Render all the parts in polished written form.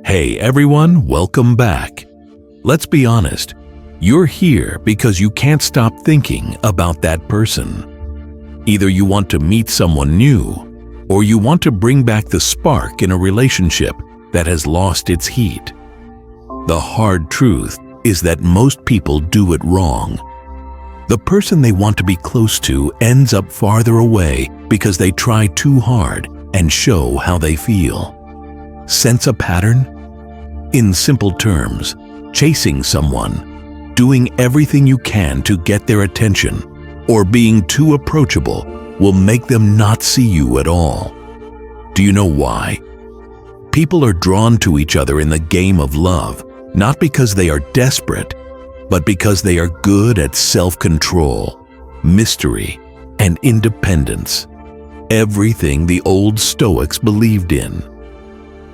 Hey everyone, welcome back. Let's be honest, you're here because you can't stop thinking about that person. Either you want to meet someone new, or you want to bring back the spark in a relationship that has lost its heat. The hard truth is that most people do it wrong. The person they want to be close to ends up farther away because they try too hard and show how they feel. Sense a pattern? In simple terms, chasing someone, doing everything you can to get their attention, or being too approachable will make them not see you at all. Do you know why? People are drawn to each other in the game of love, not because they are desperate, but because they are good at self-control, mystery, and independence. Everything the old Stoics believed in.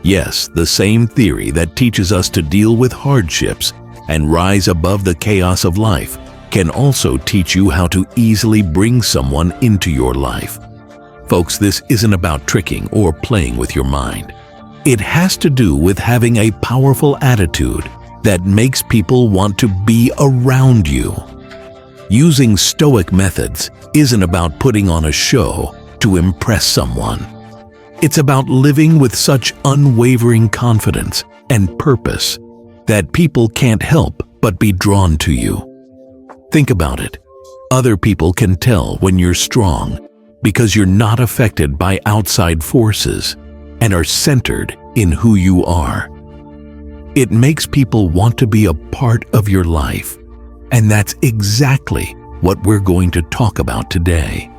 Yes, the same theory that teaches us to deal with hardships and rise above the chaos of life can also teach you how to easily bring someone into your life. Folks, this isn't about tricking or playing with your mind. It has to do with having a powerful attitude that makes people want to be around you. Using Stoic methods isn't about putting on a show to impress someone. It's about living with such unwavering confidence and purpose that people can't help but be drawn to you. Think about it. Other people can tell when you're strong because you're not affected by outside forces and are centered in who you are. It makes people want to be a part of your life, and that's exactly what we're going to talk about today.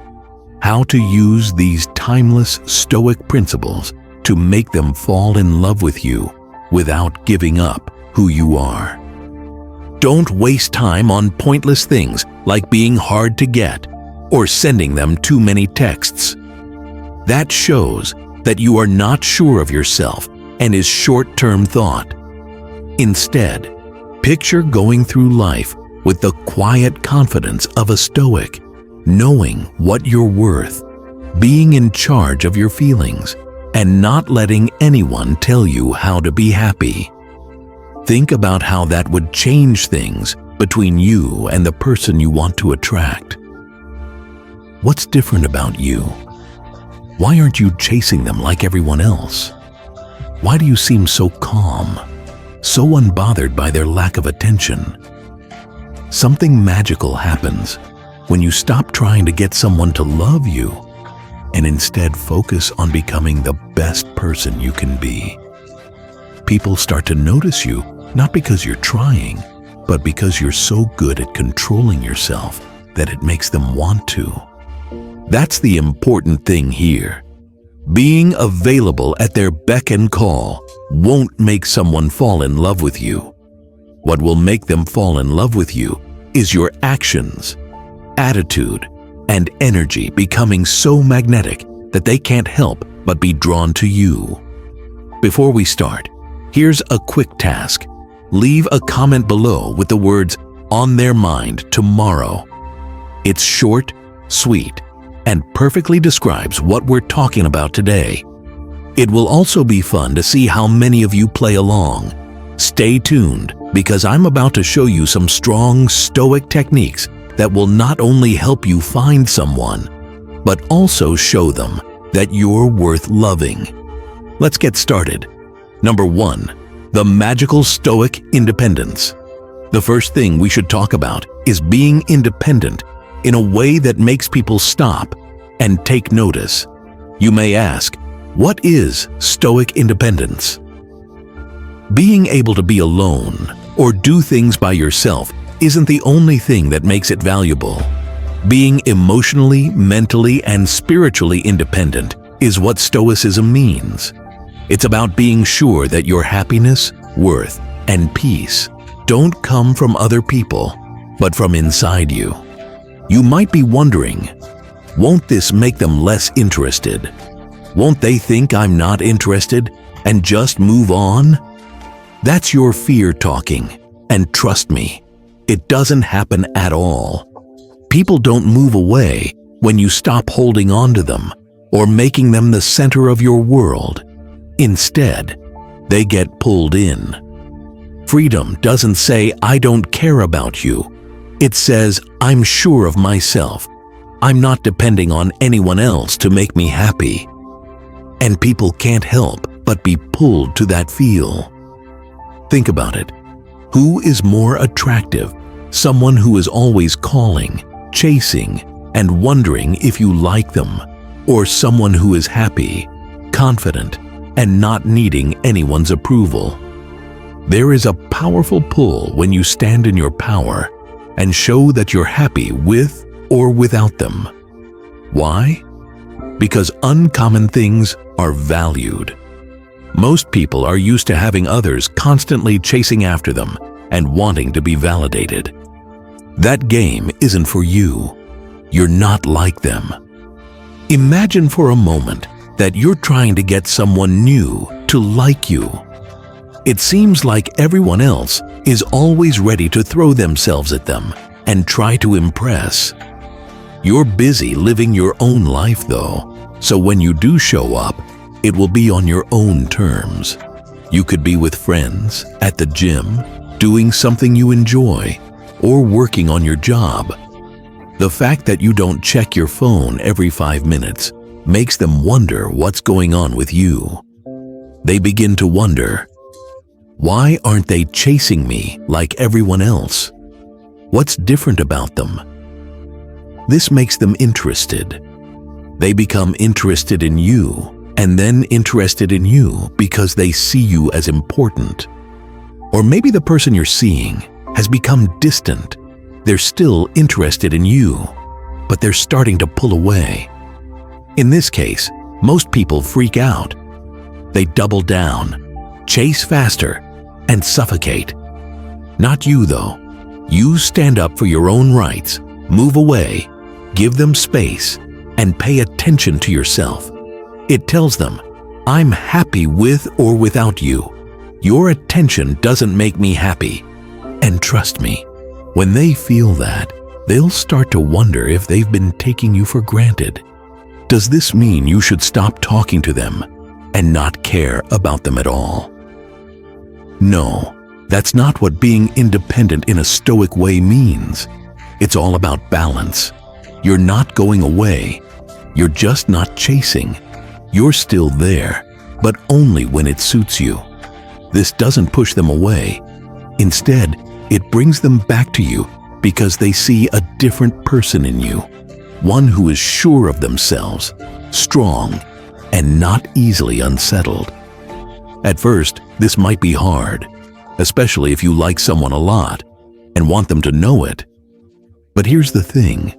How to use these timeless Stoic principles to make them fall in love with you without giving up who you are. Don't waste time on pointless things like being hard to get or sending them too many texts. That shows that you are not sure of yourself and is short-term thought. Instead, picture going through life with the quiet confidence of a Stoic, knowing what you're worth, being in charge of your feelings, and not letting anyone tell you how to be happy. Think about how that would change things between you and the person you want to attract. What's different about you? Why aren't you chasing them like everyone else? Why do you seem so calm, so unbothered by their lack of attention? Something magical happens when you stop trying to get someone to love you and instead focus on becoming the best person you can be. People start to notice you not because you're trying, but because you're so good at controlling yourself that it makes them want to. That's the important thing here. Being available at their beck and call won't make someone fall in love with you. What will make them fall in love with you is your actions, attitude, and energy becoming so magnetic that they can't help but be drawn to you. Before we start, here's a quick task. Leave a comment below with the words "on their mind tomorrow." It's short, sweet, and perfectly describes what we're talking about today. It will also be fun to see how many of you play along. Stay tuned, because I'm about to show you some strong Stoic techniques that will not only help you find someone, but also show them that you're worth loving. Let's get started. Number 1, the magical Stoic independence. The first thing we should talk about is being independent in a way that makes people stop and take notice. You may ask, what is Stoic independence? Being able to be alone or do things by yourself isn't the only thing that makes it valuable. Being emotionally, mentally, and spiritually independent is what Stoicism means. It's about being sure that your happiness, worth, and peace don't come from other people, but from inside you. You might be wondering, won't this make them less interested? Won't they think I'm not interested and just move on? That's your fear talking, and trust me, it doesn't happen at all. People don't move away when you stop holding on to them or making them the center of your world. Instead, they get pulled in. Freedom doesn't say, "I don't care about you." It says, "I'm sure of myself. I'm not depending on anyone else to make me happy." And people can't help but be pulled to that feel. Think about it. Who is more attractive? Someone who is always calling, chasing, and wondering if you like them, or someone who is happy, confident, and not needing anyone's approval? There is a powerful pull when you stand in your power and show that you're happy with or without them. Why? Because uncommon things are valued. Most people are used to having others constantly chasing after them and wanting to be validated. That game isn't for you. You're not like them. Imagine for a moment that you're trying to get someone new to like you. It seems like everyone else is always ready to throw themselves at them and try to impress. You're busy living your own life though, so when you do show up, it will be on your own terms. You could be with friends, at the gym, doing something you enjoy, or working on your job. The fact that you don't check your phone every 5 minutes makes them wonder what's going on with you. They begin to wonder, why aren't they chasing me like everyone else? What's different about them? This makes them interested. They become interested in you, and then interested in you because they see you as important. Or maybe the person you're seeing has become distant. They're still interested in you, but they're starting to pull away. In this case, most people freak out. They double down, chase faster, and suffocate. Not you though. You stand up for your own rights, move away, give them space, and pay attention to yourself. It tells them, "I'm happy with or without you. Your attention doesn't make me happy." And trust me, when they feel that, they'll start to wonder if they've been taking you for granted. Does this mean you should stop talking to them and not care about them at all? No, that's not what being independent in a Stoic way means. It's all about balance. You're not going away. You're just not chasing. You're still there, but only when it suits you. This doesn't push them away. Instead, it brings them back to you because they see a different person in you, one who is sure of themselves, strong, and not easily unsettled. At first, this might be hard, especially if you like someone a lot and want them to know it. But here's the thing.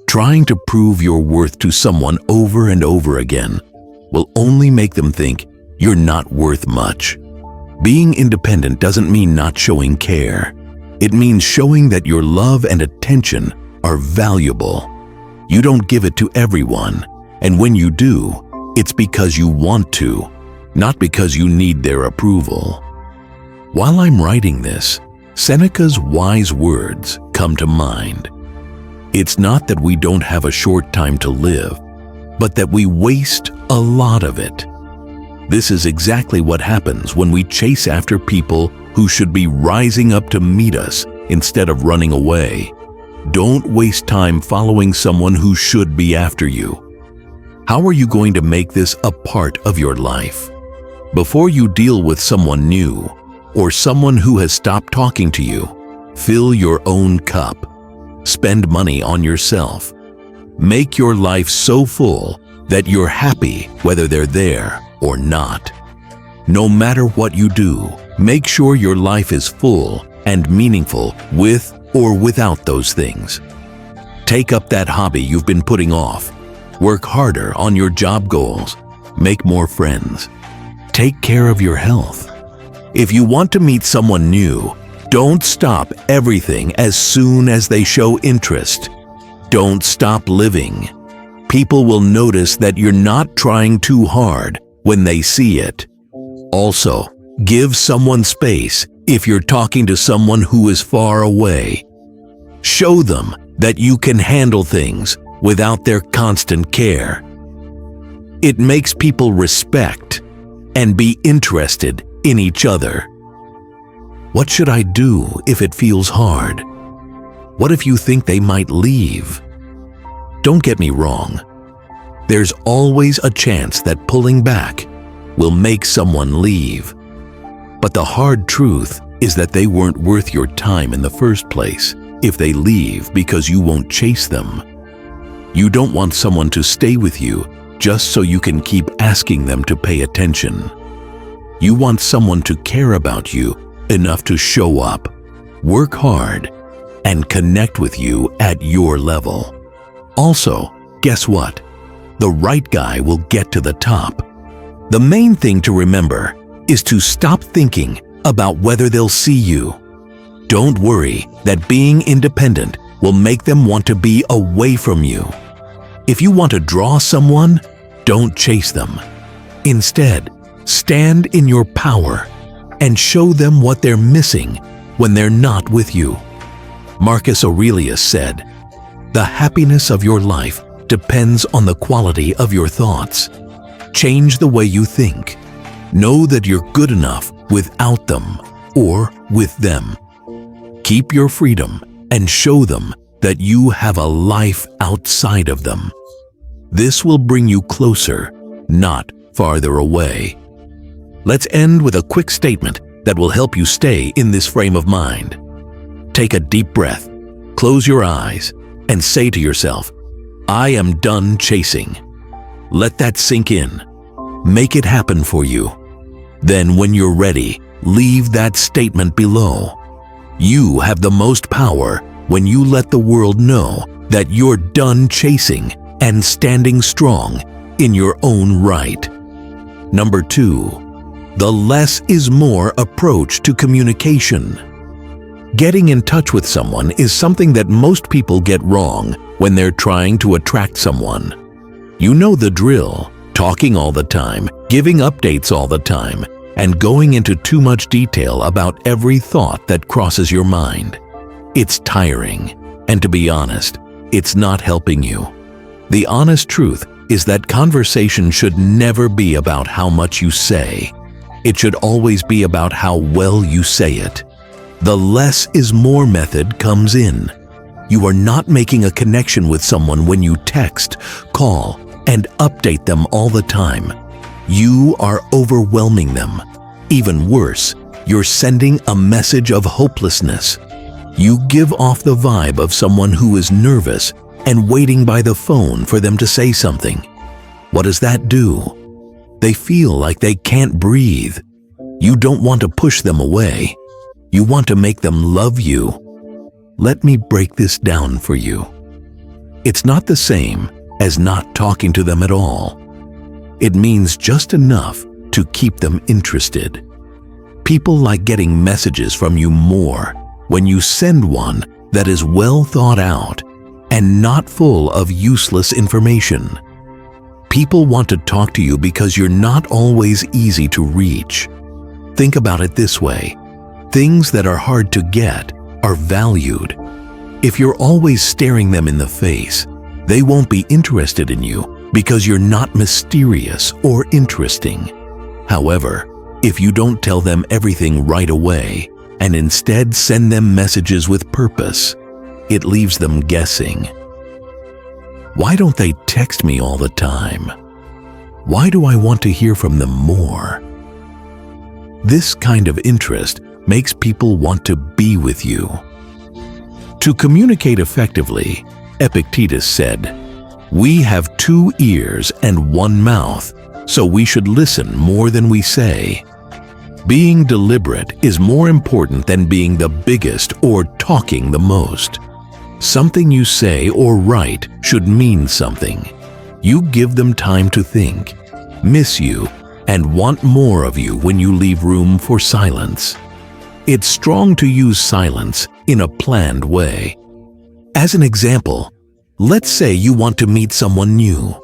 Trying to prove your worth to someone over and over again will only make them think you're not worth much. Being independent doesn't mean not showing care. It means showing that your love and attention are valuable. You don't give it to everyone, and when you do, it's because you want to, not because you need their approval. While I'm writing this, Seneca's wise words come to mind. It's not that we don't have a short time to live, but that we waste a lot of it. This is exactly what happens when we chase after people who should be rising up to meet us instead of running away. Don't waste time following someone who should be after you. How are you going to make this a part of your life? Before you deal with someone new or someone who has stopped talking to you, fill your own cup. Spend money on yourself. Make your life so full that you're happy whether they're there or not. No matter what you do, make sure your life is full and meaningful with or without those things. Take up that hobby you've been putting off. Work harder on your job goals. Make more friends. Take care of your health. If you want to meet someone new, don't stop everything as soon as they show interest. Don't stop living. People will notice that you're not trying too hard when they see it. Also, give someone space if you're talking to someone who is far away. Show them that you can handle things without their constant care. It makes people respect and be interested in each other. What should I do if it feels hard? What if you think they might leave? Don't get me wrong. There's always a chance that pulling back will make someone leave. But the hard truth is that they weren't worth your time in the first place if they leave because you won't chase them. You don't want someone to stay with you just so you can keep asking them to pay attention. You want someone to care about you enough to show up, work hard, and connect with you at your level. Also, guess what? The right guy will get to the top. The main thing to remember is to stop thinking about whether they'll see you. Don't worry that being independent will make them want to be away from you. If you want to draw someone, don't chase them. Instead, stand in your power and show them what they're missing when they're not with you. Marcus Aurelius said, "The happiness of your life depends on the quality of your thoughts. Change the way you think. Know that you're good enough without them or with them. Keep your freedom and show them that you have a life outside of them. This will bring you closer, not farther away." Let's end with a quick statement that will help you stay in this frame of mind. Take a deep breath, close your eyes, and say to yourself, "I am done chasing." Let that sink in. Make it happen for you. Then when you're ready, leave that statement below. You have the most power when you let the world know that you're done chasing and standing strong in your own right. Number 2, the less is more approach to communication. Getting in touch with someone is something that most people get wrong when they're trying to attract someone. You know the drill, talking all the time, giving updates all the time, and going into too much detail about every thought that crosses your mind. It's tiring, and to be honest, it's not helping you. The honest truth is that conversation should never be about how much you say. It should always be about how well you say it. The less is more method comes in. You are not making a connection with someone when you text, call, and update them all the time. You are overwhelming them. Even worse, you're sending a message of hopelessness. You give off the vibe of someone who is nervous and waiting by the phone for them to say something. What does that do? They feel like they can't breathe. You don't want to push them away. You want to make them love you. Let me break this down for you. It's not the same as not talking to them at all. It means just enough to keep them interested. People like getting messages from you more when you send one that is well thought out and not full of useless information. People want to talk to you because you're not always easy to reach. Think about it this way. Things that are hard to get are valued. If you're always staring them in the face, they won't be interested in you because you're not mysterious or interesting. However, if you don't tell them everything right away and instead send them messages with purpose, it leaves them guessing. Why don't they text me all the time? Why do I want to hear from them more? This kind of interest makes people want to be with you. To communicate effectively, Epictetus said, "We have 2 ears and 1 mouth, so we should listen more than we say." Being deliberate is more important than being the biggest or talking the most. Something you say or write should mean something. You give them time to think, miss you, and want more of you when you leave room for silence. It's strong to use silence in a planned way. As an example, let's say you want to meet someone new.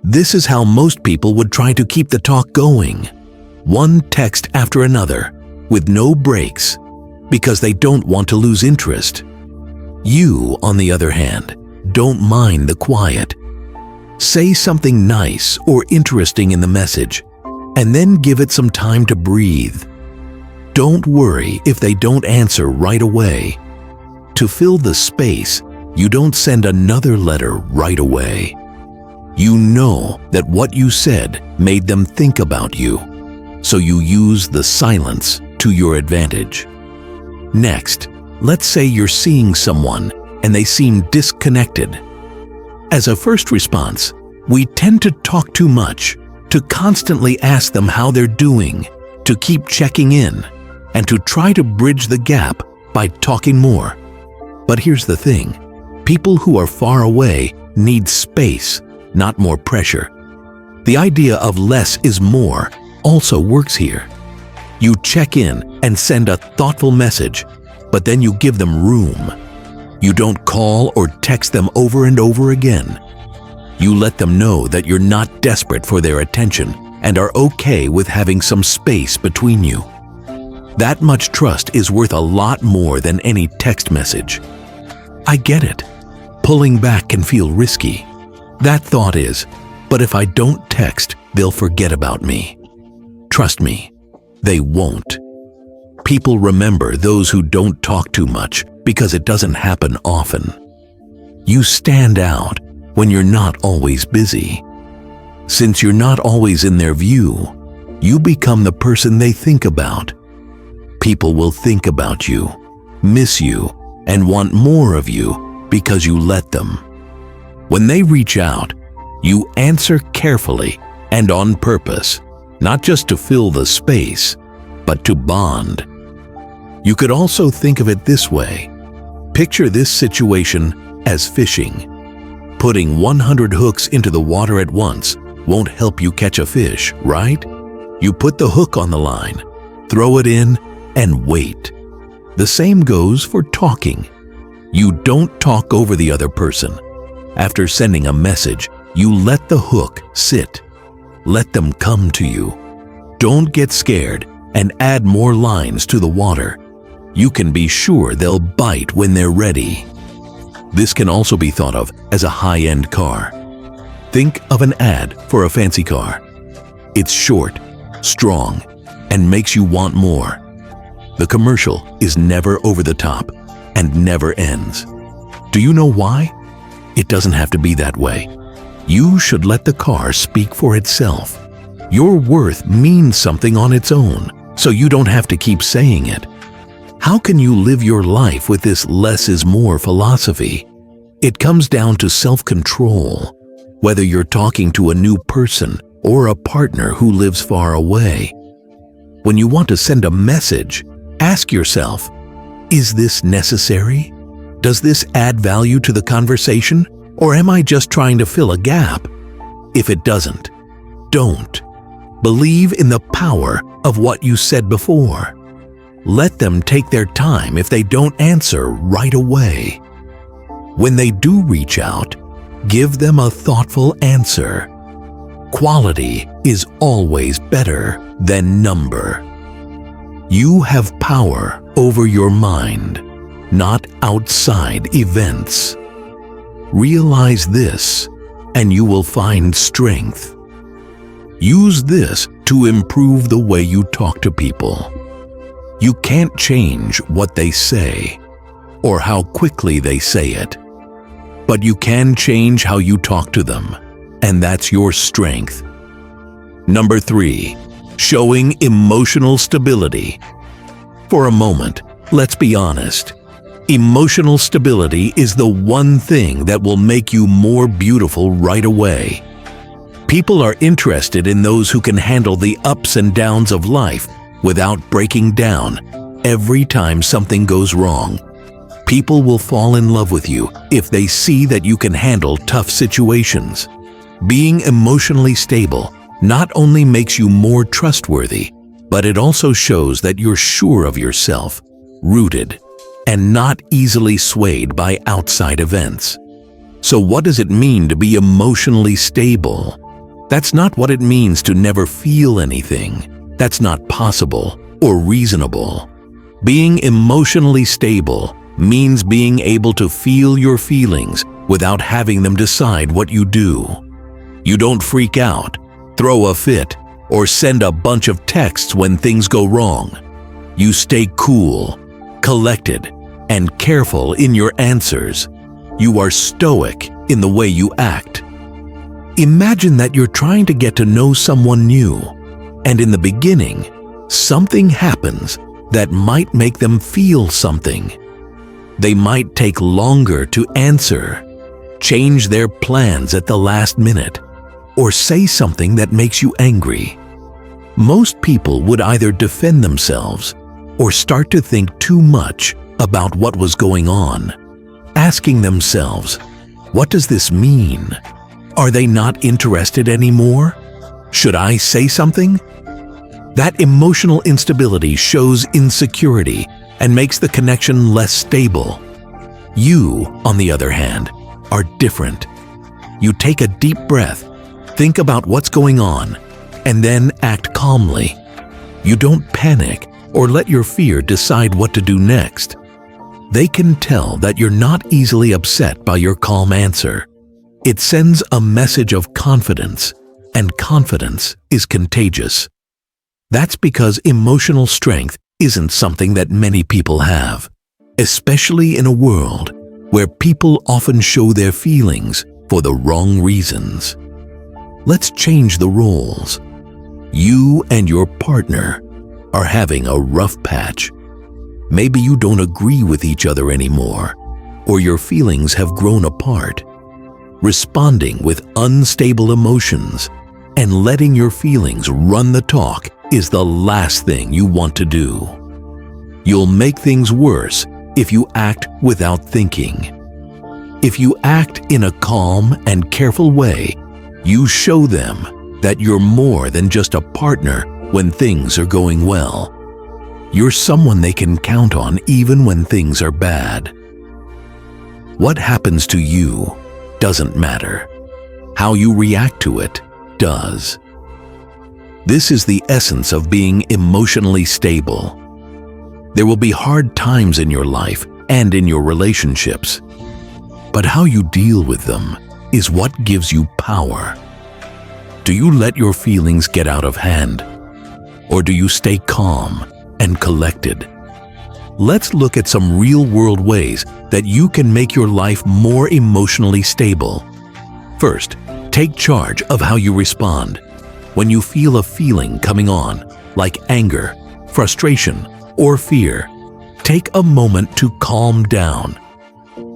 This is how most people would try to keep the talk going. One text after another, with no breaks, because they don't want to lose interest. You, on the other hand, don't mind the quiet. Say something nice or interesting in the message, and then give it some time to breathe. Don't worry if they don't answer right away. To fill the space, you don't send another letter right away. You know that what you said made them think about you, so you use the silence to your advantage. Next, let's say you're seeing someone and they seem disconnected. As a first response, we tend to talk too much, to constantly ask them how they're doing, to keep checking in, and to try to bridge the gap by talking more. But here's the thing, people who are far away need space, not more pressure. The idea of less is more also works here. You check in and send a thoughtful message, but then you give them room. You don't call or text them over and over again. You let them know that you're not desperate for their attention and are okay with having some space between you. That much trust is worth a lot more than any text message. I get it. Pulling back can feel risky. That thought is, but if I don't text, they'll forget about me. Trust me, they won't. People remember those who don't talk too much because it doesn't happen often. You stand out when you're not always busy. Since you're not always in their view, you become the person they think about. People will think about you, miss you, and want more of you because you let them. When they reach out, you answer carefully and on purpose, not just to fill the space, but to bond. You could also think of it this way. Picture this situation as fishing. Putting 100 hooks into the water at once won't help you catch a fish, right? You put the hook on the line, throw it in, and wait. The same goes for talking. You don't talk over the other person. After sending a message, you let the hook sit. Let them come to you. Don't get scared and add more lines to the water. You can be sure they'll bite when they're ready. This can also be thought of as a high-end car. Think of an ad for a fancy car. It's short, strong, and makes you want more. The commercial is never over the top and never ends. Do you know why? It doesn't have to be that way. You should let the car speak for itself. Your worth means something on its own, so you don't have to keep saying it. How can you live your life with this less is more philosophy? It comes down to self-control. Whether you're talking to a new person or a partner who lives far away. When you want to send a message, ask yourself, is this necessary? Does this add value to the conversation, or am I just trying to fill a gap? If it doesn't, don't. Believe in the power of what you said before. Let them take their time if they don't answer right away. When they do reach out, give them a thoughtful answer. Quality is always better than number. You have power over your mind, not outside events. Realize this, and you will find strength. Use this to improve the way you talk to people. You can't change what they say or how quickly they say it, but you can change how you talk to them, and that's your strength. Number 3, showing emotional stability. For a moment, let's be honest. Emotional stability is the one thing that will make you more beautiful right away. People are interested in those who can handle the ups and downs of life without breaking down every time something goes wrong. People will fall in love with you if they see that you can handle tough situations. Being emotionally stable not only makes you more trustworthy, but it also shows that you're sure of yourself, rooted, and not easily swayed by outside events. So what does it mean to be emotionally stable? That's not what it means to never feel anything. That's not possible or reasonable. Being emotionally stable means being able to feel your feelings without having them decide what you do. You don't freak out, throw a fit, or send a bunch of texts when things go wrong. You stay cool, collected, and careful in your answers. You are stoic in the way you act. Imagine that you're trying to get to know someone new, and in the beginning, something happens that might make them feel something. They might take longer to answer, change their plans at the last minute, or say something that makes you angry. Most people would either defend themselves or start to think too much about what was going on, asking themselves, "What does this mean? Are they not interested anymore? Should I say something?" That emotional instability shows insecurity and makes the connection less stable. You, on the other hand, are different. You take a deep breath, think about what's going on, and then act calmly. You don't panic or let your fear decide what to do next. They can tell that you're not easily upset by your calm answer. It sends a message of confidence, and confidence is contagious. That's because emotional strength isn't something that many people have, especially in a world where people often show their feelings for the wrong reasons. Let's change the roles. You and your partner are having a rough patch. Maybe you don't agree with each other anymore, or your feelings have grown apart. Responding with unstable emotions and letting your feelings run the talk is the last thing you want to do. You'll make things worse if you act without thinking. If you act in a calm and careful way, you show them that you're more than just a partner when things are going well. You're someone they can count on even when things are bad. What happens to you doesn't matter. How you react to it does. This is the essence of being emotionally stable. There will be hard times in your life and in your relationships, but how you deal with them is what gives you power. Do you let your feelings get out of hand, or do you stay calm and collected? Let's look at some real-world ways that you can make your life more emotionally stable. First, take charge of how you respond. When you feel a feeling coming on, like anger, frustration, or fear, take a moment to calm down.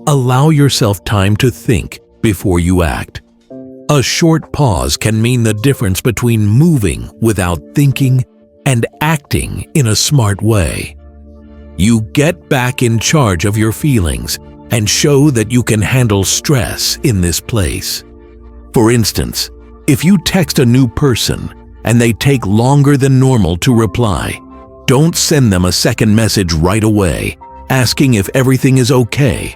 Allow yourself time to think before you act. A short pause can mean the difference between moving without thinking and acting in a smart way. You get back in charge of your feelings and show that you can handle stress in this place. For instance, if you text a new person and they take longer than normal to reply, don't send them a second message right away, asking if everything is okay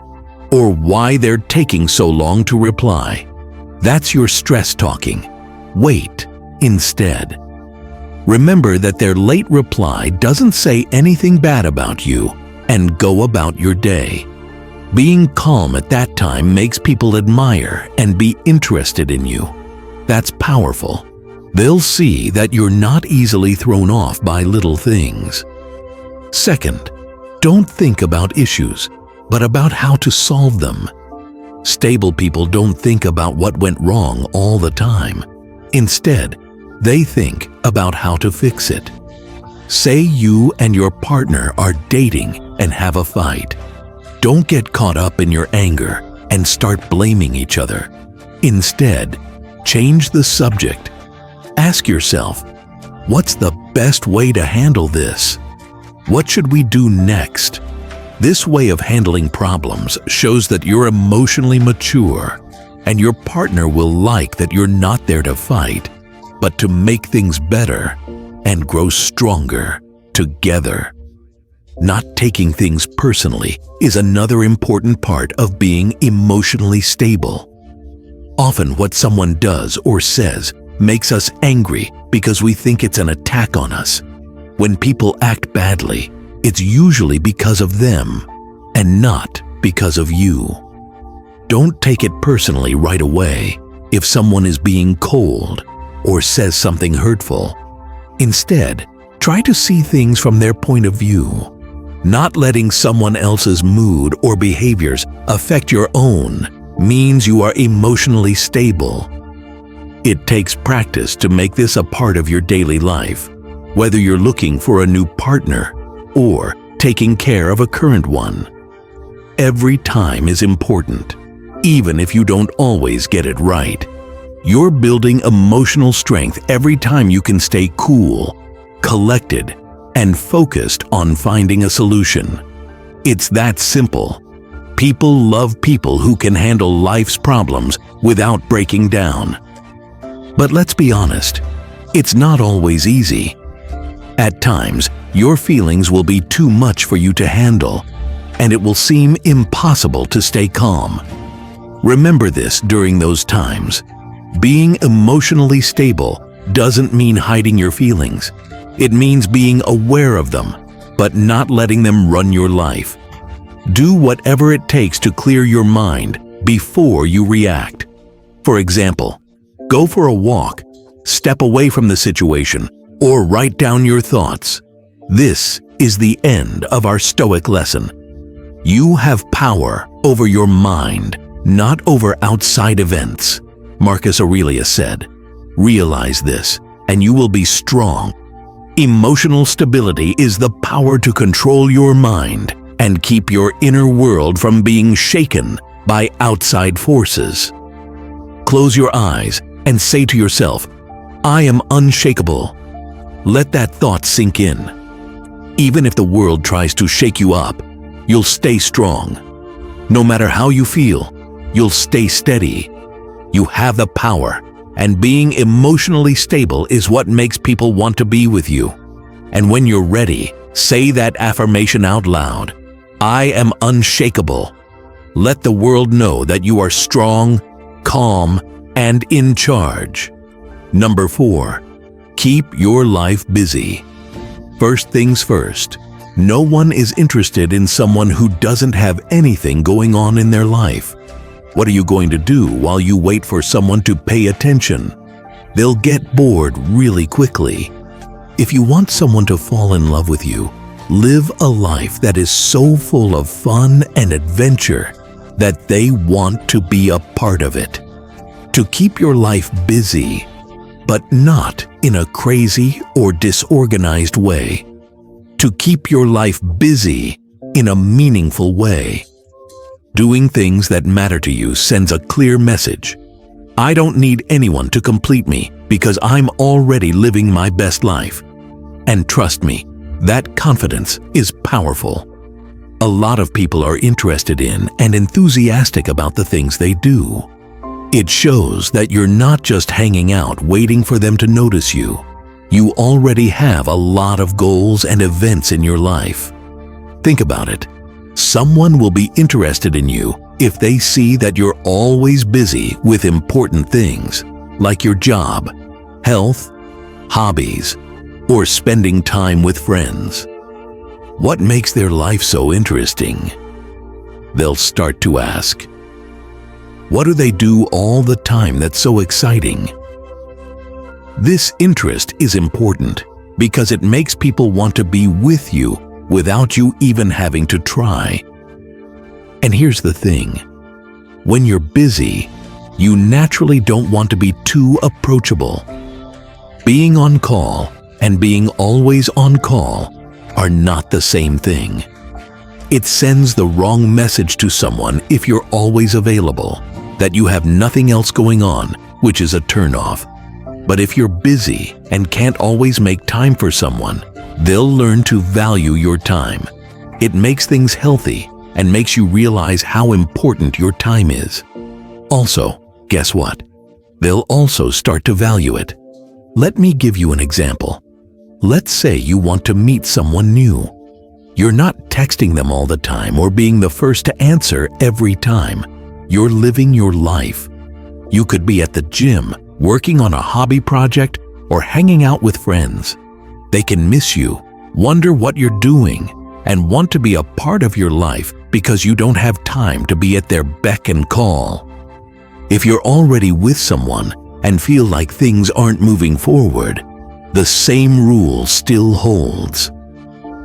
or why they're taking so long to reply. That's your stress talking. Wait instead. Remember that their late reply doesn't say anything bad about you, and go about your day. Being calm at that time makes people admire and be interested in you. That's powerful. They'll see that you're not easily thrown off by little things. Second, don't think about issues, but about how to solve them. Stable people don't think about what went wrong all the time. Instead, they think about how to fix it. Say you and your partner are dating and have a fight. Don't get caught up in your anger and start blaming each other. Instead, change the subject. Ask yourself, what's the best way to handle this? What should we do next? This way of handling problems shows that you're emotionally mature, and your partner will like that you're not there to fight, but to make things better and grow stronger together. Not taking things personally is another important part of being emotionally stable. Often what someone does or says makes us angry because we think it's an attack on us. When people act badly, it's usually because of them and not because of you. Don't take it personally right away if someone is being cold or says something hurtful. Instead, try to see things from their point of view. Not letting someone else's mood or behaviors affect your own means you are emotionally stable. It takes practice to make this a part of your daily life, whether you're looking for a new partner or taking care of a current one. Every time is important, even if you don't always get it right. You're building emotional strength every time you can stay cool, collected, and focused on finding a solution. It's that simple. People love people who can handle life's problems without breaking down. But let's be honest, it's not always easy. At times, your feelings will be too much for you to handle, and it will seem impossible to stay calm. Remember this during those times. Being emotionally stable doesn't mean hiding your feelings. It means being aware of them, but not letting them run your life. Do whatever it takes to clear your mind before you react. For example, go for a walk, step away from the situation, or write down your thoughts. This is the end of our Stoic lesson. You have power over your mind, not over outside events. Marcus Aurelius said, "Realize this, and you will be strong." Emotional stability is the power to control your mind and keep your inner world from being shaken by outside forces. Close your eyes and say to yourself, "I am unshakable." Let that thought sink in. Even if the world tries to shake you up, you'll stay strong. No matter how you feel, you'll stay steady. You have the power, and being emotionally stable is what makes people want to be with you. And when you're ready, say that affirmation out loud. I am unshakable. Let the world know that you are strong, calm, and in charge. Number 4, keep your life busy. First things first, no one is interested in someone who doesn't have anything going on in their life. What are you going to do while you wait for someone to pay attention? They'll get bored really quickly. If you want someone to fall in love with you, live a life that is so full of fun and adventure that they want to be a part of it. To keep your life busy, but not in a crazy or disorganized way. To keep your life busy in a meaningful way. Doing things that matter to you sends a clear message. I don't need anyone to complete me because I'm already living my best life. And trust me, that confidence is powerful. A lot of people are interested in and enthusiastic about the things they do. It shows that you're not just hanging out waiting for them to notice you. You already have a lot of goals and events in your life. Think about it. Someone will be interested in you if they see that you're always busy with important things, like your job, health, hobbies, or spending time with friends. What makes their life so interesting? They'll start to ask, what do they do all the time that's so exciting? This interest is important because it makes people want to be with you without you even having to try. And here's the thing. When you're busy, you naturally don't want to be too approachable. Being on call and being always on call are not the same thing. It sends the wrong message to someone if you're always available, that you have nothing else going on, which is a turnoff. But if you're busy and can't always make time for someone, they'll learn to value your time. It makes things healthy and makes you realize how important your time is. Also, guess what? They'll also start to value it. Let me give you an example. Let's say you want to meet someone new. You're not texting them all the time or being the first to answer every time. You're living your life. You could be at the gym, working on a hobby project, or hanging out with friends. They can miss you, wonder what you're doing, and want to be a part of your life because you don't have time to be at their beck and call. If you're already with someone and feel like things aren't moving forward, the same rule still holds.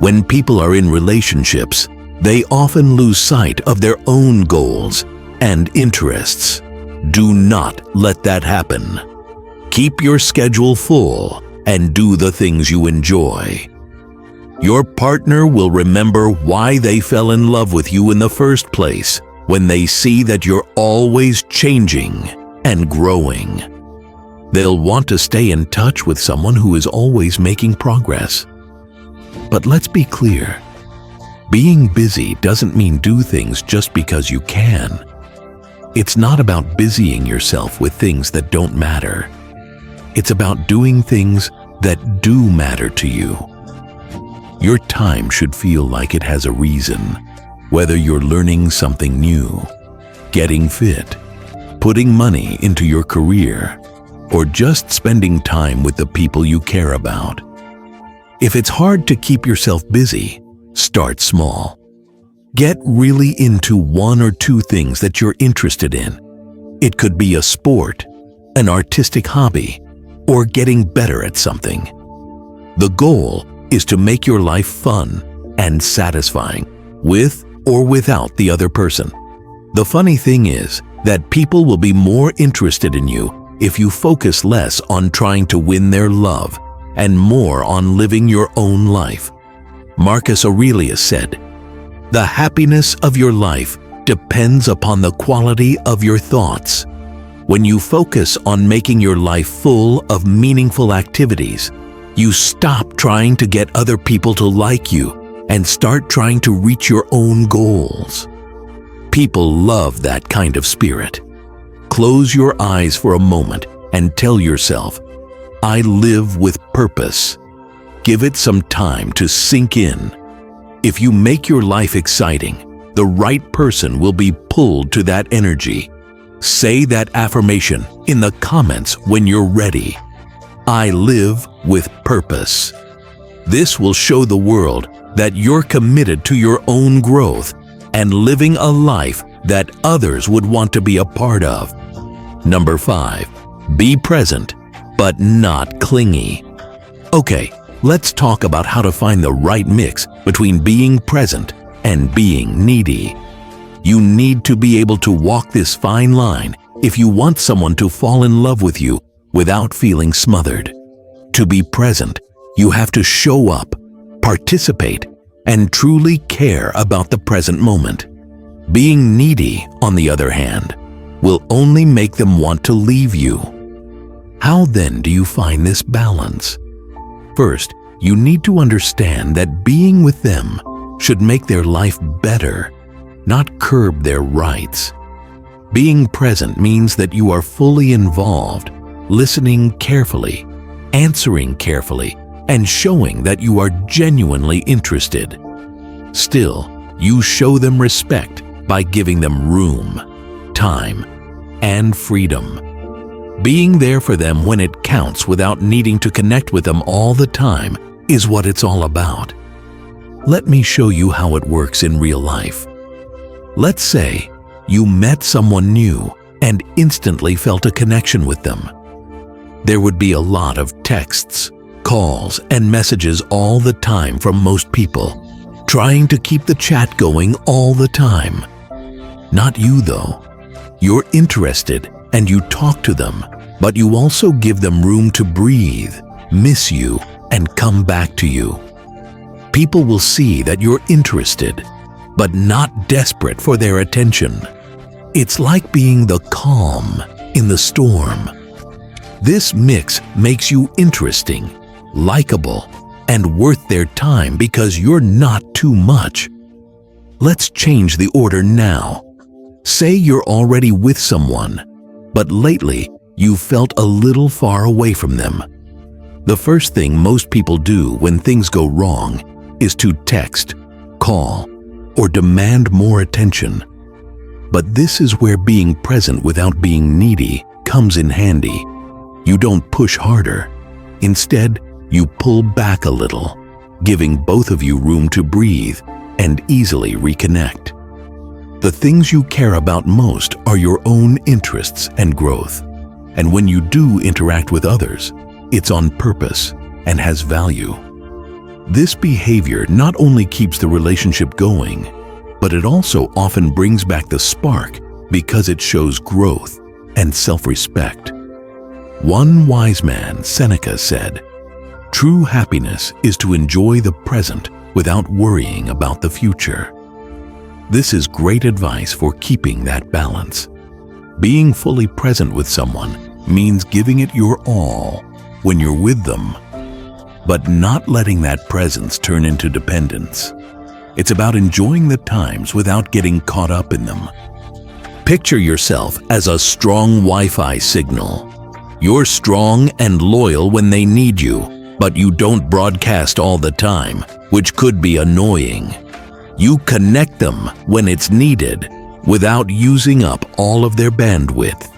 When people are in relationships, they often lose sight of their own goals and interests. Do not let that happen. Keep your schedule full and do the things you enjoy. Your partner will remember why they fell in love with you in the first place when they see that you're always changing and growing. They'll want to stay in touch with someone who is always making progress. But let's be clear. Being busy doesn't mean do things just because you can. It's not about busying yourself with things that don't matter. It's about doing things that do matter to you. Your time should feel like it has a reason, whether you're learning something new, getting fit, putting money into your career, or just spending time with the people you care about. If it's hard to keep yourself busy, start small. Get really into one or two things that you're interested in. It could be a sport, an artistic hobby, or getting better at something. The goal is to make your life fun and satisfying, with or without the other person. The funny thing is that people will be more interested in you if you focus less on trying to win their love and more on living your own life. Marcus Aurelius said, "The happiness of your life depends upon the quality of your thoughts." When you focus on making your life full of meaningful activities, you stop trying to get other people to like you and start trying to reach your own goals. People love that kind of spirit. Close your eyes for a moment and tell yourself, "I live with purpose." Give it some time to sink in. If you make your life exciting, the right person will be pulled to that energy. Say that affirmation in the comments when you're ready. I live with purpose. This will show the world that you're committed to your own growth and living a life that others would want to be a part of. Number 5, be present, but not clingy. Okay, let's talk about how to find the right mix between being present and being needy. You need to be able to walk this fine line if you want someone to fall in love with you without feeling smothered. To be present, you have to show up, participate, and truly care about the present moment. Being needy, on the other hand, will only make them want to leave you. How then do you find this balance? First, you need to understand that being with them should make their life better, not curb their rights. Being present means that you are fully involved, listening carefully, answering carefully, and showing that you are genuinely interested. Still, you show them respect by giving them room, time, and freedom. Being there for them when it counts without needing to connect with them all the time is what it's all about. Let me show you how it works in real life. Let's say you met someone new and instantly felt a connection with them. There would be a lot of texts, calls, and messages all the time from most people, trying to keep the chat going all the time. Not you though. You're interested and you talk to them, but you also give them room to breathe, miss you, and come back to you. People will see that you're interested, but not desperate for their attention. It's like being the calm in the storm. This mix makes you interesting, likable, and worth their time because you're not too much. Let's change the order now. Say you're already with someone, but lately you felt a little far away from them. The first thing most people do when things go wrong is to text, call, or demand more attention. But this is where being present without being needy comes in handy. You don't push harder. Instead, you pull back a little, giving both of you room to breathe and easily reconnect. The things you care about most are your own interests and growth. And when you do interact with others, it's on purpose, and has value. This behavior not only keeps the relationship going, but it also often brings back the spark because it shows growth and self-respect. One wise man, Seneca, said, "True happiness is to enjoy the present without worrying about the future." This is great advice for keeping that balance. Being fully present with someone means giving it your all when you're with them, but not letting that presence turn into dependence. It's about enjoying the times without getting caught up in them. Picture yourself as a strong Wi-Fi signal. You're strong and loyal when they need you, but you don't broadcast all the time, which could be annoying. You connect them when it's needed without using up all of their bandwidth.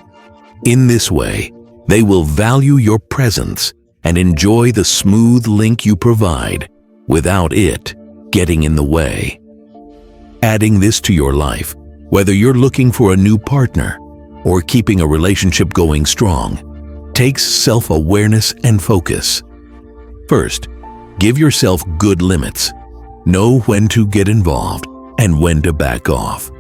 In this way, they will value your presence and enjoy the smooth link you provide without it getting in the way. Adding this to your life, whether you're looking for a new partner or keeping a relationship going strong, takes self-awareness and focus. First, give yourself good limits. Know when to get involved and when to back off.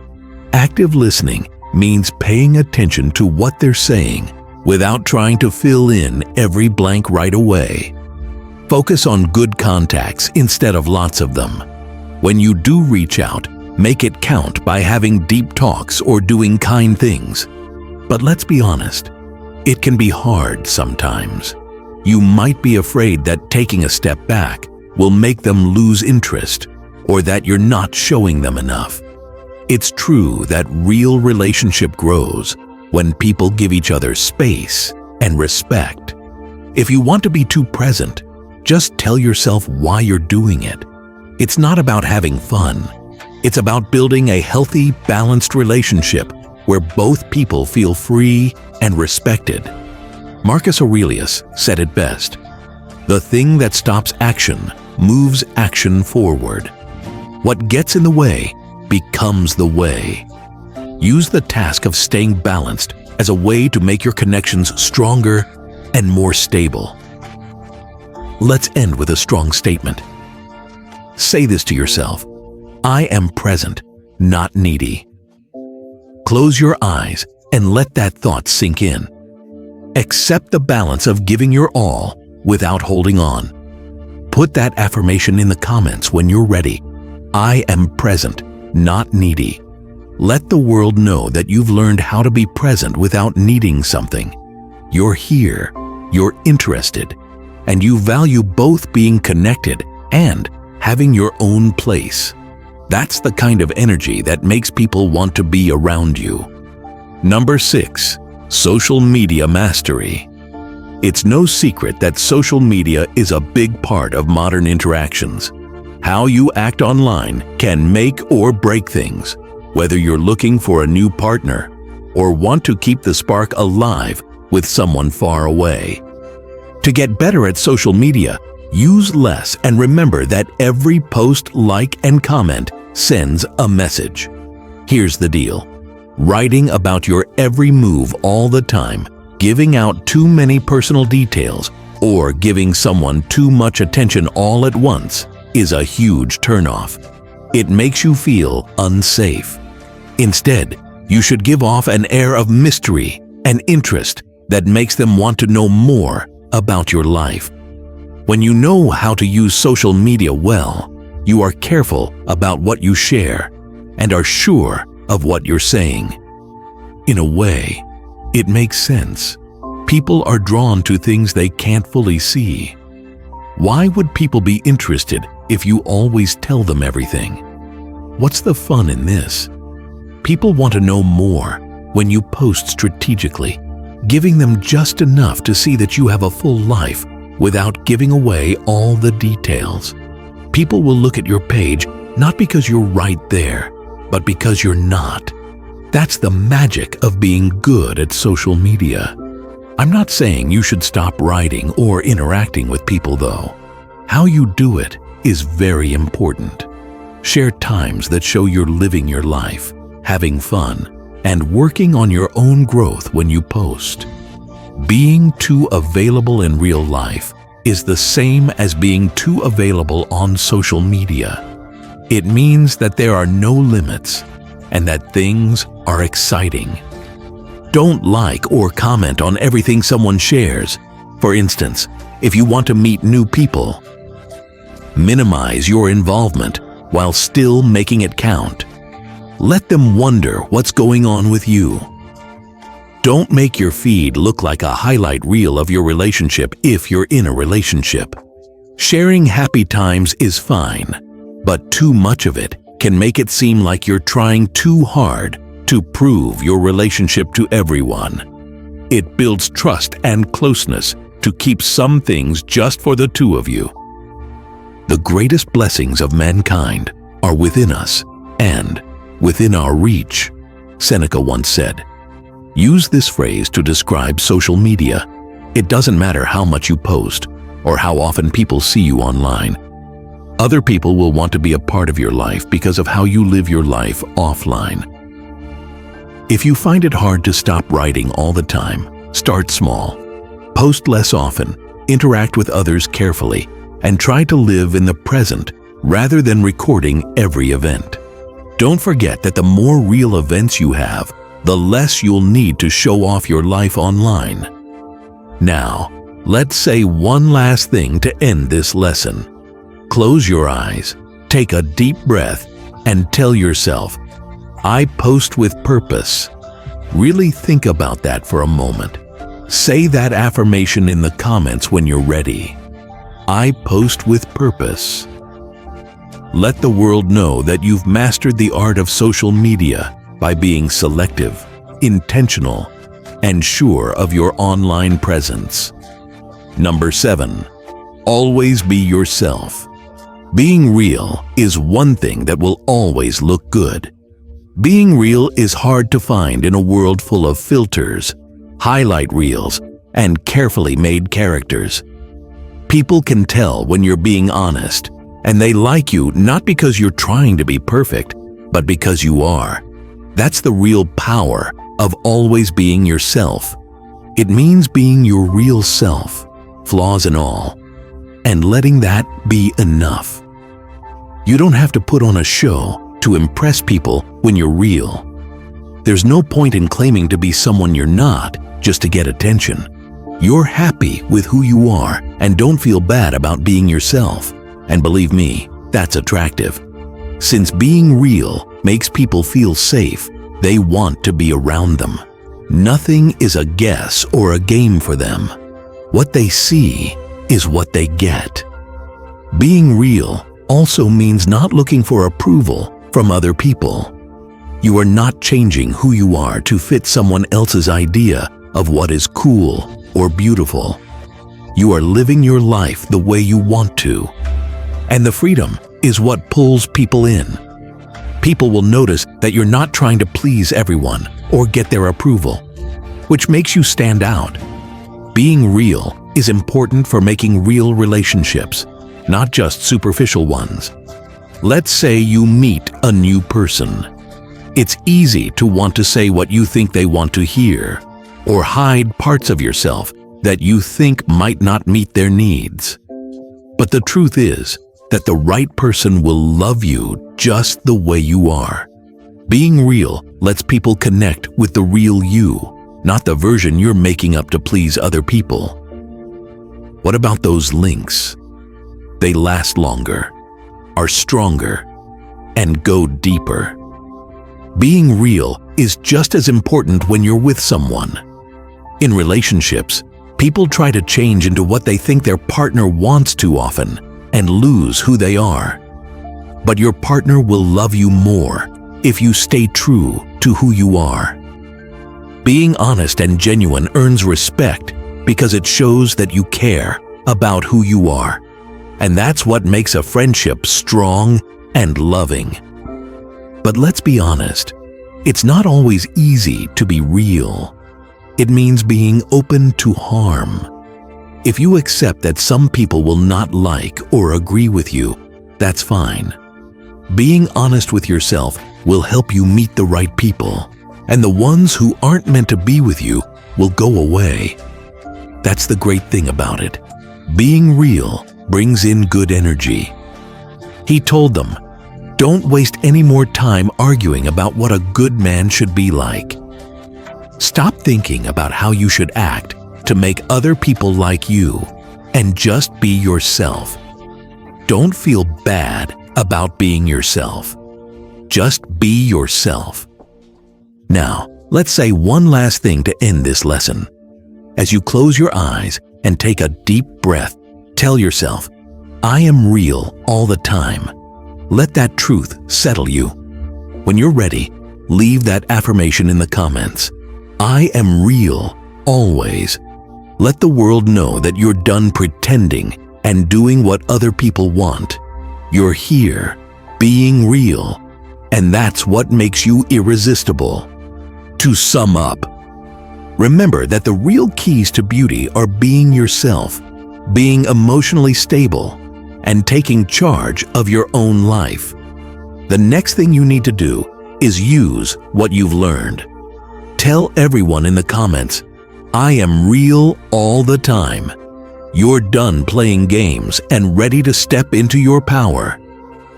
Active listening means paying attention to what they're saying without trying to fill in every blank right away. Focus on good contacts instead of lots of them. When you do reach out, make it count by having deep talks or doing kind things. But let's be honest, it can be hard sometimes. You might be afraid that taking a step back will make them lose interest or that you're not showing them enough. It's true that real relationship grows when people give each other space and respect. If you want to be too present, just tell yourself why you're doing it. It's not about having fun. It's about building a healthy, balanced relationship where both people feel free and respected. Marcus Aurelius said it best, "The thing that stops action moves action forward. What gets in the way becomes the way." Use the task of staying balanced as a way to make your connections stronger and more stable. Let's end with a strong statement. Say this to yourself: I am present, not needy. Close your eyes and let that thought sink in. Accept the balance of giving your all without holding on. Put that affirmation in the comments when you're ready. I am present, not needy. Let the world know that you've learned how to be present without needing something. You're here, you're interested, and you value both being connected and having your own place. That's the kind of energy that makes people want to be around you. Number 6, social media mastery. It's no secret that social media is a big part of modern interactions. How you act online can make or break things, whether you're looking for a new partner or want to keep the spark alive with someone far away. To get better at social media, use less and remember that every post, like, and comment sends a message. Here's the deal. Writing about your every move all the time, giving out too many personal details, or giving someone too much attention all at once is a huge turnoff. It makes you feel unsafe. Instead, you should give off an air of mystery and interest that makes them want to know more about your life. When you know how to use social media well, you are careful about what you share and are sure of what you're saying. In a way, it makes sense. People are drawn to things they can't fully see. Why would people be interested if you always tell them everything? What's the fun in this? People want to know more when you post strategically, giving them just enough to see that you have a full life without giving away all the details. People will look at your page not because you're right there, but because you're not. That's the magic of being good at social media. I'm not saying you should stop writing or interacting with people though. How you do it is very important. Share times that show you're living your life, having fun, and working on your own growth when you post. Being too available in real life is the same as being too available on social media. It means that there are no limits and that things are exciting. Don't like or comment on everything someone shares. For instance, if you want to meet new people, minimize your involvement while still making it count. Let them wonder what's going on with you. Don't make your feed look like a highlight reel of your relationship if you're in a relationship. Sharing happy times is fine, but too much of it can make it seem like you're trying too hard to prove your relationship to everyone. It builds trust and closeness to keep some things just for the two of you. The greatest blessings of mankind are within us and within our reach, Seneca once said. Use this phrase to describe social media. It doesn't matter how much you post or how often people see you online. Other people will want to be a part of your life because of how you live your life offline. If you find it hard to stop writing all the time, start small. Post less often, interact with others carefully, and try to live in the present rather than recording every event. Don't forget that the more real events you have, the less you'll need to show off your life online. Now, let's say one last thing to end this lesson. Close your eyes, take a deep breath, and tell yourself, I post with purpose. Really think about that for a moment. Say that affirmation in the comments when you're ready. I post with purpose. Let the world know that you've mastered the art of social media by being selective, intentional, and sure of your online presence. Number 7, always be yourself. Being real is one thing that will always look good. Being real is hard to find in a world full of filters, highlight reels, and carefully made characters. People can tell when you're being honest, and they like you not because you're trying to be perfect, but because you are. That's the real power of always being yourself. It means being your real self, flaws and all, and letting that be enough. You don't have to put on a show to impress people when you're real. There's no point in claiming to be someone you're not just to get attention. You're happy with who you are and don't feel bad about being yourself. And believe me, that's attractive. Since being real makes people feel safe, they want to be around them. Nothing is a guess or a game for them. What they see is what they get. Being real also means not looking for approval from other people. You are not changing who you are to fit someone else's idea of what is cool or beautiful. You are living your life the way you want to. And the freedom is what pulls people in. People will notice that you're not trying to please everyone or get their approval, which makes you stand out. Being real is important for making real relationships, not just superficial ones. Let's say you meet a new person. It's easy to want to say what you think they want to hear, or hide parts of yourself that you think might not meet their needs. But the truth is that the right person will love you just the way you are. Being real lets people connect with the real you, not the version you're making up to please other people. What about those links? They last longer, are stronger, and go deeper. Being real is just as important when you're with someone. In relationships, people try to change into what they think their partner wants too often and lose who they are. But your partner will love you more if you stay true to who you are. Being honest and genuine earns respect because it shows that you care about who you are. And that's what makes a friendship strong and loving. But let's be honest, it's not always easy to be real. It means being open to harm. If you accept that some people will not like or agree with you, that's fine. Being honest with yourself will help you meet the right people, and the ones who aren't meant to be with you will go away. That's the great thing about it. Being real brings in good energy. He told them, "Don't waste any more time arguing about what a good man should be like. Stop thinking about how you should act to make other people like you, and just be yourself. Don't feel bad about being yourself. Just be yourself." Now, let's say one last thing to end this lesson. As you close your eyes and take a deep breath, tell yourself, "I am real all the time." Let that truth settle you. When you're ready, leave that affirmation in the comments. I am real, always. Let the world know that you're done pretending and doing what other people want. You're here, being real, and that's what makes you irresistible. To sum up, remember that the real keys to beauty are being yourself, being emotionally stable, and taking charge of your own life. The next thing you need to do is use what you've learned. Tell everyone in the comments, "I am real all the time." You're done playing games and ready to step into your power.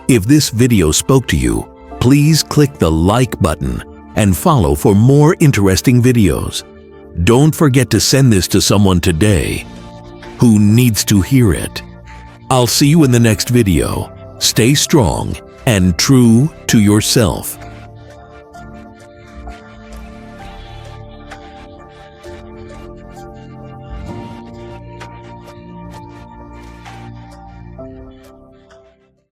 If this video spoke to you, please click the like button and follow for more interesting videos. Don't forget to send this to someone today who needs to hear it. I'll see you in the next video. Stay strong and true to yourself.